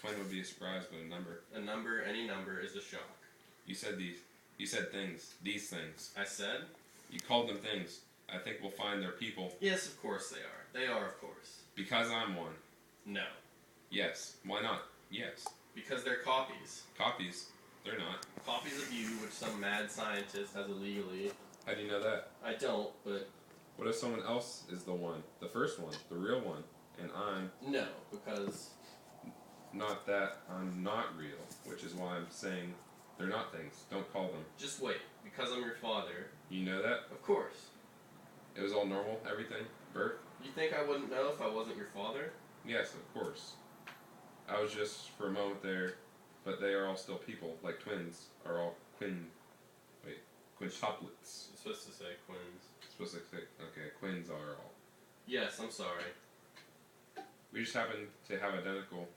twin would be a surprise, but a number. A number, any number, is a shock. You said these. You said things. These things. I said? You called them things. I think we'll find their people. Yes, of course they are. They are, of course. Because I'm one. No. Yes. Why not? Yes. Because they're copies. Copies. They're not. Copies of you, which some mad scientist has illegally. How do you know that? I don't, but... What if someone else is the one? The first one. The real one. And I'm... No, because... Not that I'm not real. Which is why I'm saying they're not things. Don't call them. Just wait. Because I'm your father. You know that? Of course. It was all normal? Everything? Birth? You think I wouldn't know if I wasn't your father? Yes, of course. I was just for a moment there, but they are all still people, like twins are all quintuplets. You're supposed to say quins. Supposed to say, okay, quins are all. Yes, I'm sorry. We just happen to have identical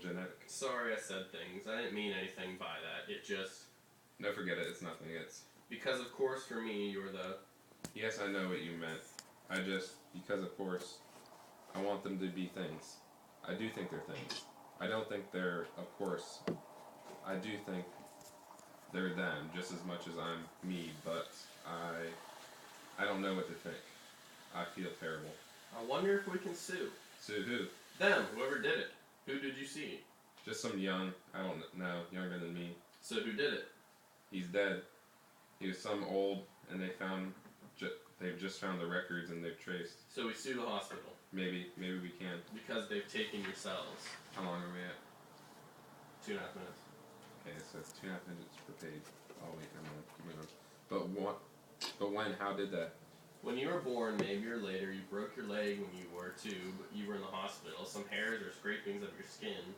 genetic. Sorry I said things. I didn't mean anything by that. It just... No, forget it, it's nothing, it's... Because of course for me, you're the... Yes, I know what you meant. Because of course, I want them to be things. I do think they're things. I don't think they're, of course, I do think they're them just as much as I'm me, but I don't know what to think. I feel terrible. I wonder if we can sue. Sue who? Them, whoever did it. Who did you see? Just some young, I don't know, younger than me. So who did it? He's dead. He was some old, and they've just found the records and they've traced. So we sue the hospital. Maybe we can. Because they've taken your cells. How long are we at? 2.5 minutes. Okay, so it's 2.5 minutes per page. Oh wait, I'm on. But when? How did that? When you were born, maybe or later, you broke your leg when you were 2, but you were in the hospital. Some hairs or scrapings of your skin.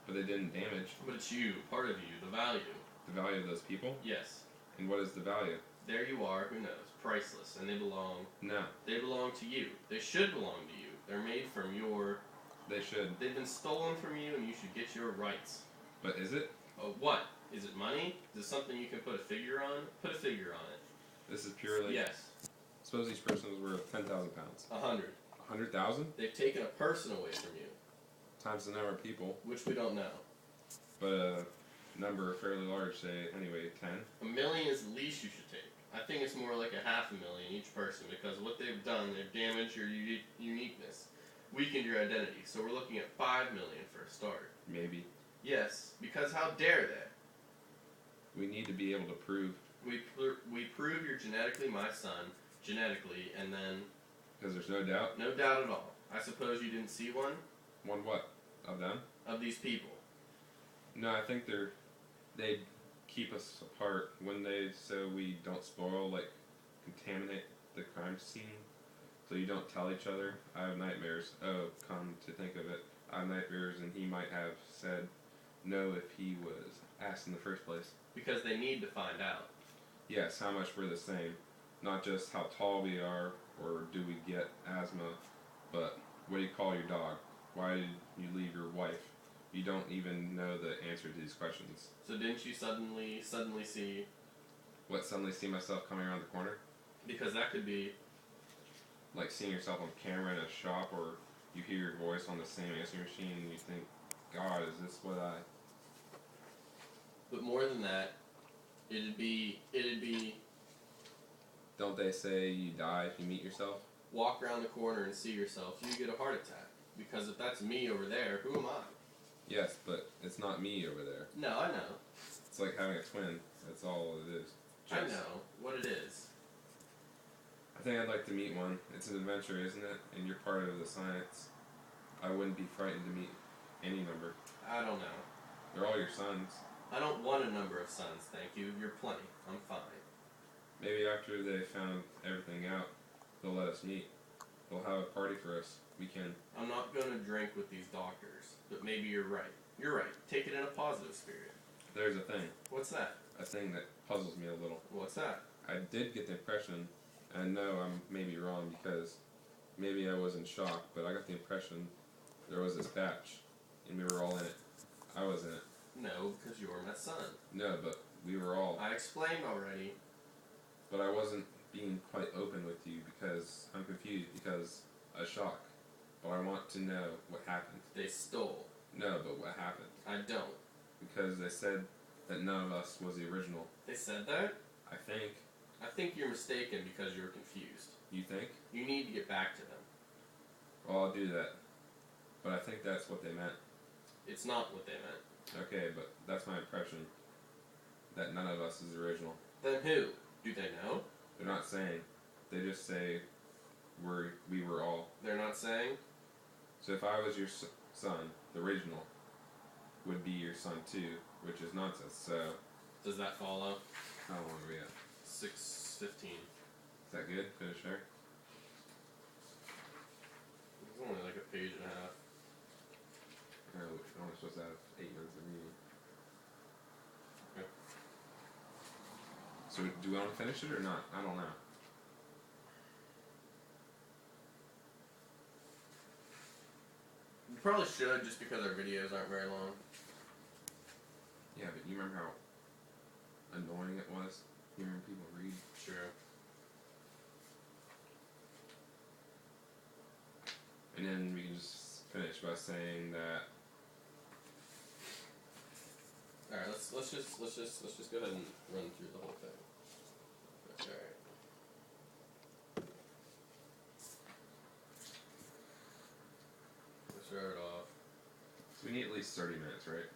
But they didn't damage. But it's you, part of you, the value. The value of those people? Yes. And what is the value? There you are, who knows? Priceless, and they belong. No. They belong to you. They should belong to you. They're made from your... They should. They've been stolen from you, and you should get your rights. But is it? Oh, what? Is it money? Is it something you can put a figure on? Put a figure on it. This is purely... Yes. Suppose each person was worth 10,000 pounds. 100. 100,000? They've taken a person away from you. Times the number of people. Which we don't know. But a number fairly large, say, anyway, 10. 1 million is the least you should take. I think it's more like 500,000 each person, because what they've done, they've damaged your uniqueness, weakened your identity. So we're looking at 5 million for a start. Maybe. Yes, because how dare they? We need to be able to prove. We prove you're genetically my son, genetically, and then... Because there's no doubt? No doubt at all. I suppose you didn't see one? One what? Of them? Of these people. No, I think they keep us apart when so we don't spoil, like, contaminate the crime scene. So you don't tell each other. I have nightmares. Oh, come to think of it. I have nightmares, and he might have said no if he was asked in the first place. Because they need to find out. Yes, how much we're the same. Not just how tall we are, or do we get asthma, but what do you call your dog? Why did you leave your wife? You don't even know the answer to these questions. So didn't you suddenly see... What, suddenly see myself coming around the corner? Because that could be... Like seeing yourself on camera in a shop, or you hear your voice on the same answering machine and you think, God, is this what I... But more than that, it'd be... Don't they say you die if you meet yourself? Walk around the corner and see yourself, you get a heart attack. Because if that's me over there, who am I? Yes, but it's not me over there. No, I know. It's like having a twin. That's all it is. I know what it is. I think I'd like to meet one. It's an adventure, isn't it? And you're part of the science. I wouldn't be frightened to meet any number. I don't know. They're all your sons. I don't want a number of sons, thank you. You're plenty. I'm fine. Maybe after they found everything out, they'll let us meet. They'll have a party for us. We can. I'm not going to drink with these doctors, but maybe you're right. You're right. Take it in a positive spirit. There's a thing. What's that? A thing that puzzles me a little. What's that? I did get the impression, and I know I'm maybe wrong because maybe I was in shock, but I got the impression there was this batch, and we were all in it. I was in it. No, because you were my son. No, but we were all. I explained already. But I wasn't being quite open with you because I'm confused because a shock. But I want to know what happened. They stole. No, but what happened? I don't. Because they said that none of us was the original. They said that? I think. I think you're mistaken because you're confused. You think? You need to get back to them. Well, I'll do that. But I think that's what they meant. It's not what they meant. Okay, but that's my impression. That none of us is the original. Then who? Do they know? They're not saying. They just say we were all. They're not saying? So if I was your son, the original would be your son too, which is nonsense. So Does that follow? how long are we at? 6:15. Is that good? Finish there? It's only like a page and a half. No, we're only supposed to have 8 minutes of meeting. Okay. So do we want to finish it or not? I don't know. We probably should, just because our videos aren't very long. Yeah, but you remember how annoying it was? You remember people read? Sure. And then we can just finish by saying that. All right, let's just go ahead and run through the whole thing. That's all right. Let's start it off. So we need at least 30 minutes, right?